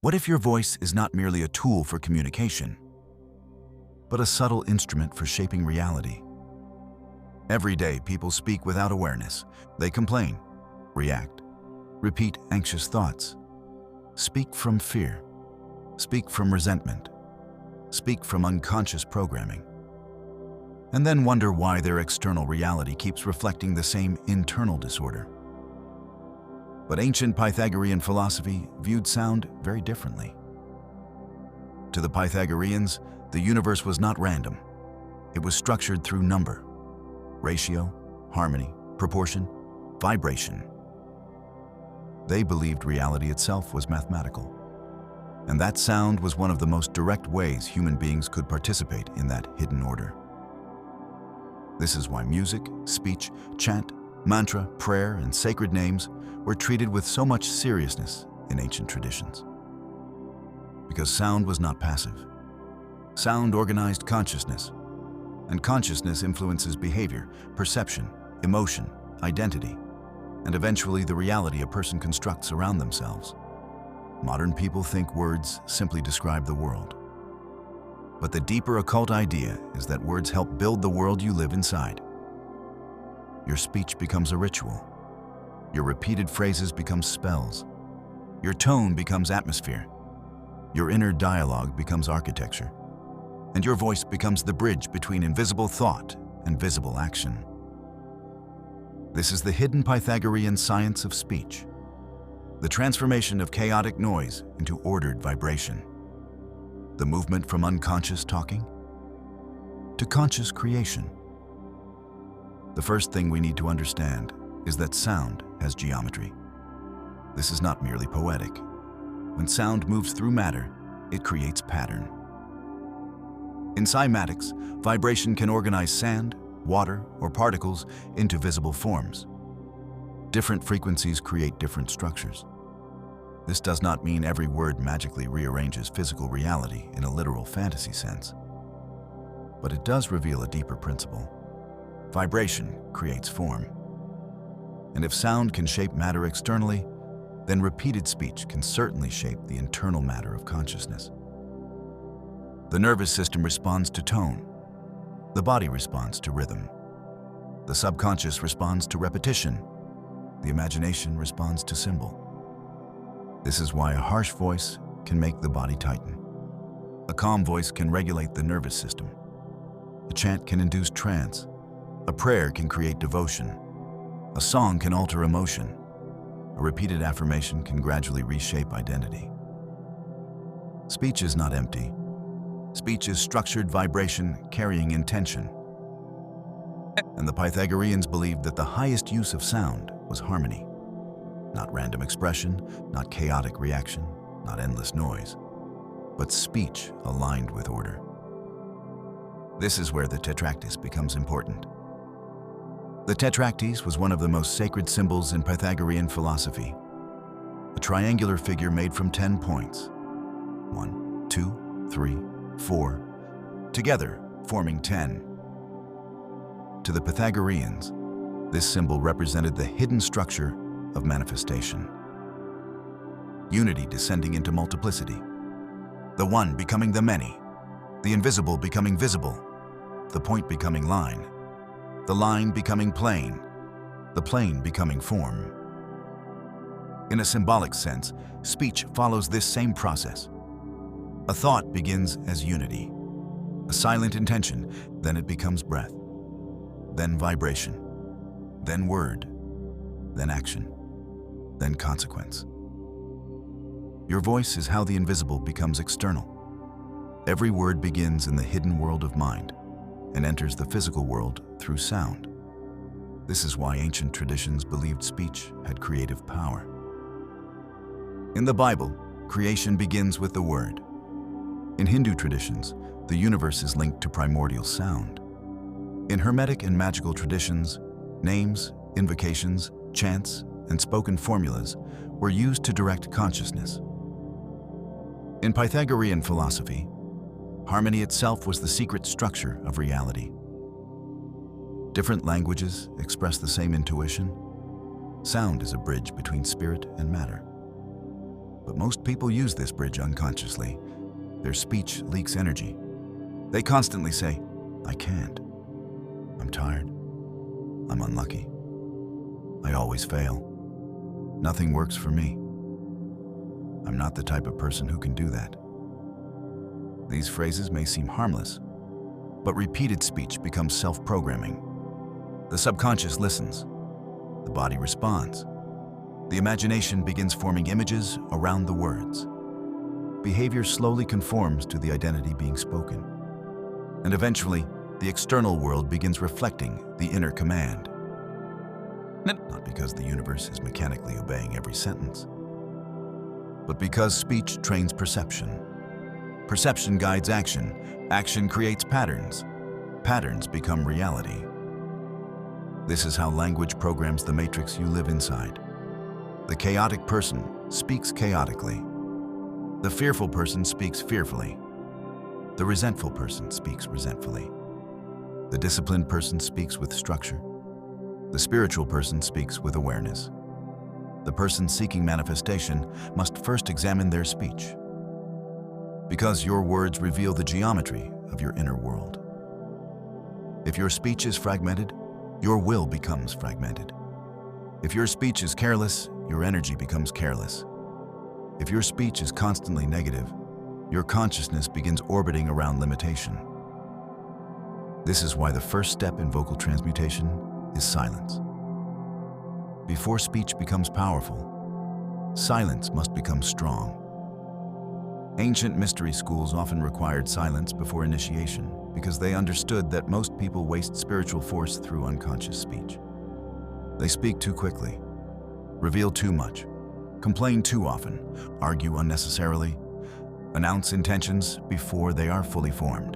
What if your voice is not merely a tool for communication, but a subtle instrument for shaping reality? Every day, people speak without awareness. They complain, react, repeat anxious thoughts, speak from fear, speak from resentment, speak from unconscious programming, and then wonder why their external reality keeps reflecting the same internal disorder. But ancient Pythagorean philosophy viewed sound very differently. To the Pythagoreans, the universe was not random. It was structured through number, ratio, harmony, proportion, vibration. They believed reality itself was mathematical, and that sound was one of the most direct ways human beings could participate in that hidden order. This is why music, speech, chant, mantra, prayer, and sacred names were treated with so much seriousness in ancient traditions. Because sound was not passive. Sound organized consciousness, and consciousness influences behavior, perception, emotion, identity, and eventually the reality a person constructs around themselves. Modern people think words simply describe the world. But the deeper occult idea is that words help build the world you live inside. Your speech becomes a ritual. Your repeated phrases become spells. Your tone becomes atmosphere. Your inner dialogue becomes architecture. And your voice becomes the bridge between invisible thought and visible action. This is the hidden Pythagorean science of speech, the transformation of chaotic noise into ordered vibration, the movement from unconscious talking to conscious creation. The first thing we need to understand is that sound has geometry. This is not merely poetic. When sound moves through matter, it creates pattern. In cymatics, vibration can organize sand, water, or particles into visible forms. Different frequencies create different structures. This does not mean every word magically rearranges physical reality in a literal fantasy sense, but it does reveal a deeper principle. Vibration creates form. And if sound can shape matter externally, then repeated speech can certainly shape the internal matter of consciousness. The nervous system responds to tone. The body responds to rhythm. The subconscious responds to repetition. The imagination responds to symbol. This is why a harsh voice can make the body tighten. A calm voice can regulate the nervous system. A chant can induce trance. A prayer can create devotion. A song can alter emotion. A repeated affirmation can gradually reshape identity. Speech is not empty. Speech is structured vibration carrying intention. And the Pythagoreans believed that the highest use of sound was harmony. Not random expression, not chaotic reaction, not endless noise, but speech aligned with order. This is where the tetractys becomes important. The tetractys was one of the most sacred symbols in Pythagorean philosophy. A triangular figure made from 10 points. 1, 2, 3, 4, together forming 10. To the Pythagoreans, this symbol represented the hidden structure of manifestation. Unity descending into multiplicity. The one becoming the many. The invisible becoming visible. The point becoming line. The line becoming plane. The plane becoming form. In a symbolic sense, speech follows this same process. A thought begins as unity. A silent intention, then it becomes breath. Then vibration. Then word. Then action. Then consequence. Your voice is how the invisible becomes external. Every word begins in the hidden world of mind and enters the physical world through sound. This is why ancient traditions believed speech had creative power. In the Bible, creation begins with the word. In Hindu traditions, the universe is linked to primordial sound. In Hermetic and magical traditions, names, invocations, chants, and spoken formulas were used to direct consciousness. In Pythagorean philosophy, harmony itself was the secret structure of reality. Different languages express the same intuition. Sound is a bridge between spirit and matter. But most people use this bridge unconsciously. Their speech leaks energy. They constantly say, "I can't. I'm tired. I'm unlucky. I always fail. Nothing works for me. I'm not the type of person who can do that." These phrases may seem harmless, but repeated speech becomes self-programming. The subconscious listens. The body responds. The imagination begins forming images around the words. Behavior slowly conforms to the identity being spoken. And eventually, the external world begins reflecting the inner command. Not because the universe is mechanically obeying every sentence, but because speech trains perception. Perception guides action. Action creates patterns. Patterns become reality. This is how language programs the matrix you live inside. The chaotic person speaks chaotically. The fearful person speaks fearfully. The resentful person speaks resentfully. The disciplined person speaks with structure. The spiritual person speaks with awareness. The person seeking manifestation must first examine their speech, because your words reveal the geometry of your inner world. If your speech is fragmented, your will becomes fragmented. If your speech is careless, your energy becomes careless. If your speech is constantly negative, your consciousness begins orbiting around limitation. This is why the first step in vocal transmutation is silence. Before speech becomes powerful, silence must become strong. Ancient mystery schools often required silence before initiation because they understood that most people waste spiritual force through unconscious speech. They speak too quickly, reveal too much, complain too often, argue unnecessarily, announce intentions before they are fully formed.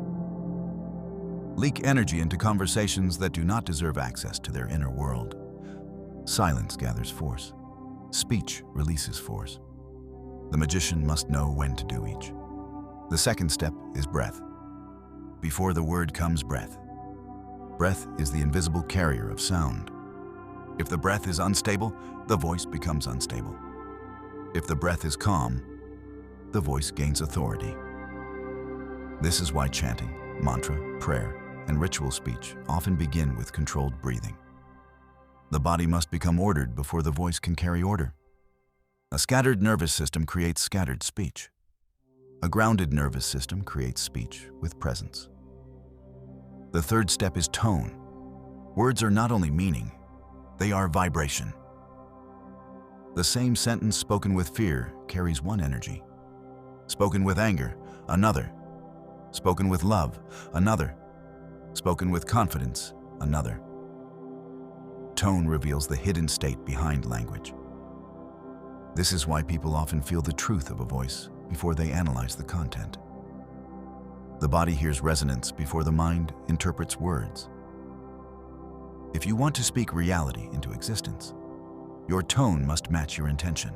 Leak energy into conversations that do not deserve access to their inner world. Silence gathers force. Speech releases force. The magician must know when to do each. The second step is breath. Before the word comes breath. Breath is the invisible carrier of sound. If the breath is unstable, the voice becomes unstable. If the breath is calm, the voice gains authority. This is why chanting, mantra, prayer, and ritual speech often begin with controlled breathing. The body must become ordered before the voice can carry order. A scattered nervous system creates scattered speech. A grounded nervous system creates speech with presence. The third step is tone. Words are not only meaning, they are vibration. The same sentence spoken with fear carries one energy. Spoken with anger, another. Spoken with love, another. Spoken with confidence, another. Tone reveals the hidden state behind language. This is why people often feel the truth of a voice before they analyze the content. The body hears resonance before the mind interprets words. If you want to speak reality into existence, your tone must match your intention.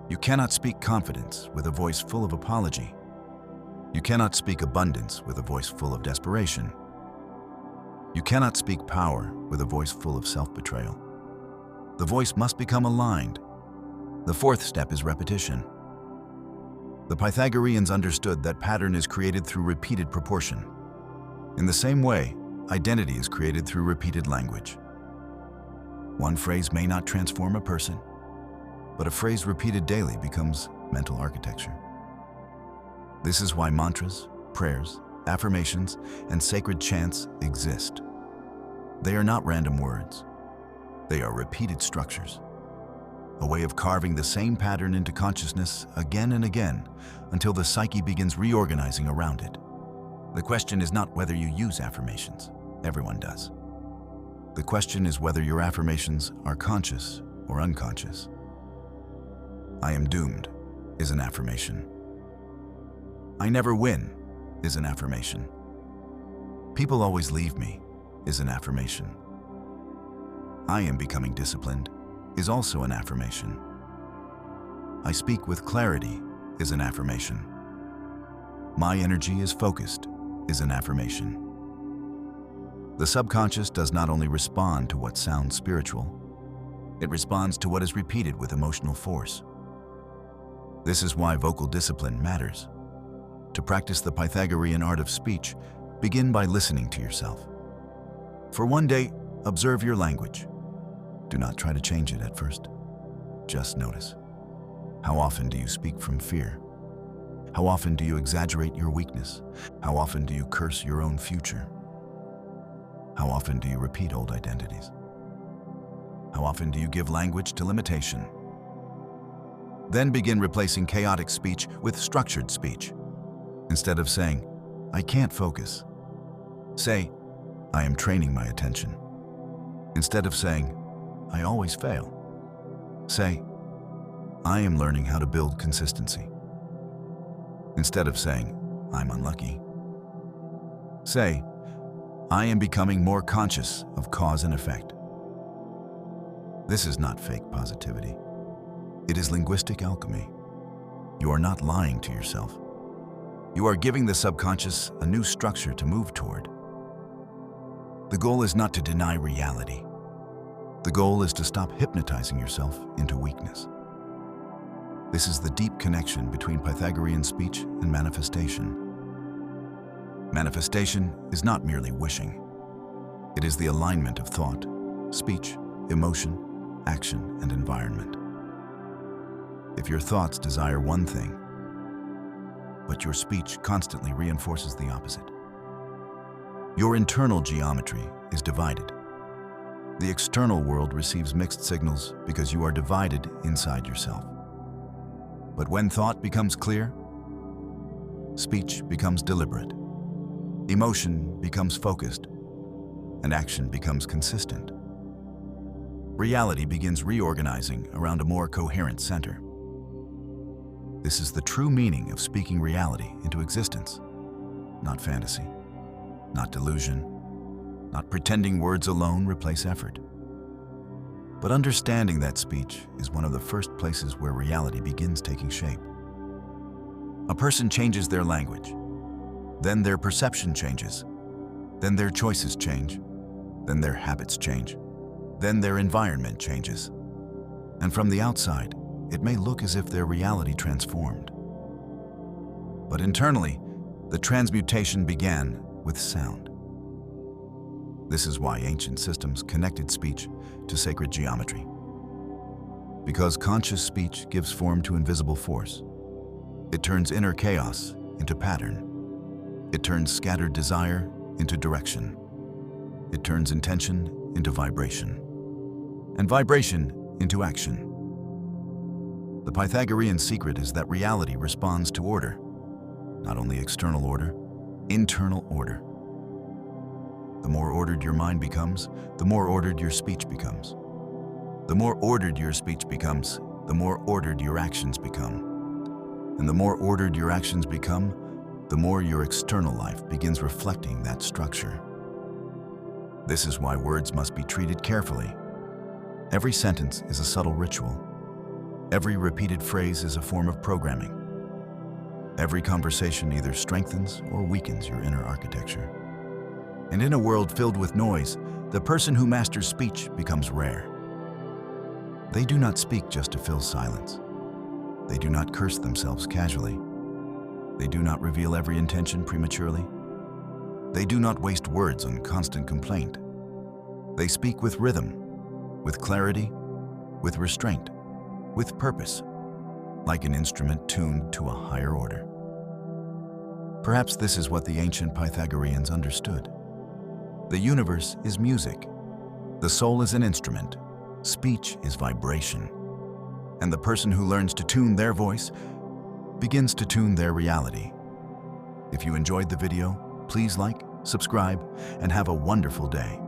You cannot speak confidence with a voice full of apology. You cannot speak abundance with a voice full of desperation. You cannot speak power with a voice full of self-betrayal. The voice must become aligned. The fourth step is repetition. The Pythagoreans understood that pattern is created through repeated proportion. In the same way, identity is created through repeated language. One phrase may not transform a person, but a phrase repeated daily becomes mental architecture. This is why mantras, prayers, affirmations, and sacred chants exist. They are not random words. They are repeated structures. A way of carving the same pattern into consciousness again and again until the psyche begins reorganizing around it. The question is not whether you use affirmations. Everyone does. The question is whether your affirmations are conscious or unconscious. I am doomed is an affirmation. I never win is an affirmation. People always leave me is an affirmation. I am becoming disciplined is also an affirmation. I speak with clarity is an affirmation. My energy is focused is an affirmation. The subconscious does not only respond to what sounds spiritual, it responds to what is repeated with emotional force. This is why vocal discipline matters. To practice the Pythagorean art of speech, begin by listening to yourself. For one day, observe your language. Do not try to change it at first. Just notice. How often do you speak from fear? How often do you exaggerate your weakness? How often do you curse your own future? How often do you repeat old identities? How often do you give language to limitation? Then begin replacing chaotic speech with structured speech. Instead of saying, "I can't focus," say, "I am training my attention." Instead of saying, "I always fail," say, "I am learning how to build consistency." Instead of saying, "I'm unlucky," say, "I am becoming more conscious of cause and effect." This is not fake positivity. It is linguistic alchemy. You are not lying to yourself. You are giving the subconscious a new structure to move toward. The goal is not to deny reality. The goal is to stop hypnotizing yourself into weakness. This is the deep connection between Pythagorean speech and manifestation. Manifestation is not merely wishing. It is the alignment of thought, speech, emotion, action, and environment. If your thoughts desire one thing, but your speech constantly reinforces the opposite, your internal geometry is divided. The external world receives mixed signals because you are divided inside yourself. But when thought becomes clear, speech becomes deliberate, emotion becomes focused, and action becomes consistent. Reality begins reorganizing around a more coherent center. This is the true meaning of speaking reality into existence, not fantasy, not delusion, not pretending words alone replace effort. But understanding that speech is one of the first places where reality begins taking shape. A person changes their language, then their perception changes, then their choices change, then their habits change, then their environment changes. And from the outside, it may look as if their reality transformed. But internally, the transmutation began with sound. This is why ancient systems connected speech to sacred geometry. Because conscious speech gives form to invisible force. It turns inner chaos into pattern. It turns scattered desire into direction. It turns intention into vibration, and vibration into action. The Pythagorean secret is that reality responds to order, not only external order, internal order. The more ordered your mind becomes, the more ordered your speech becomes. The more ordered your speech becomes, the more ordered your actions become. And the more ordered your actions become, the more your external life begins reflecting that structure. This is why words must be treated carefully. Every sentence is a subtle ritual. Every repeated phrase is a form of programming. Every conversation either strengthens or weakens your inner architecture. And in a world filled with noise, the person who masters speech becomes rare. They do not speak just to fill silence. They do not curse themselves casually. They do not reveal every intention prematurely. They do not waste words on constant complaint. They speak with rhythm, with clarity, with restraint, with purpose, like an instrument tuned to a higher order. Perhaps this is what the ancient Pythagoreans understood. The universe is music. The soul is an instrument. Speech is vibration. And the person who learns to tune their voice begins to tune their reality. If you enjoyed the video, please like, subscribe, and have a wonderful day.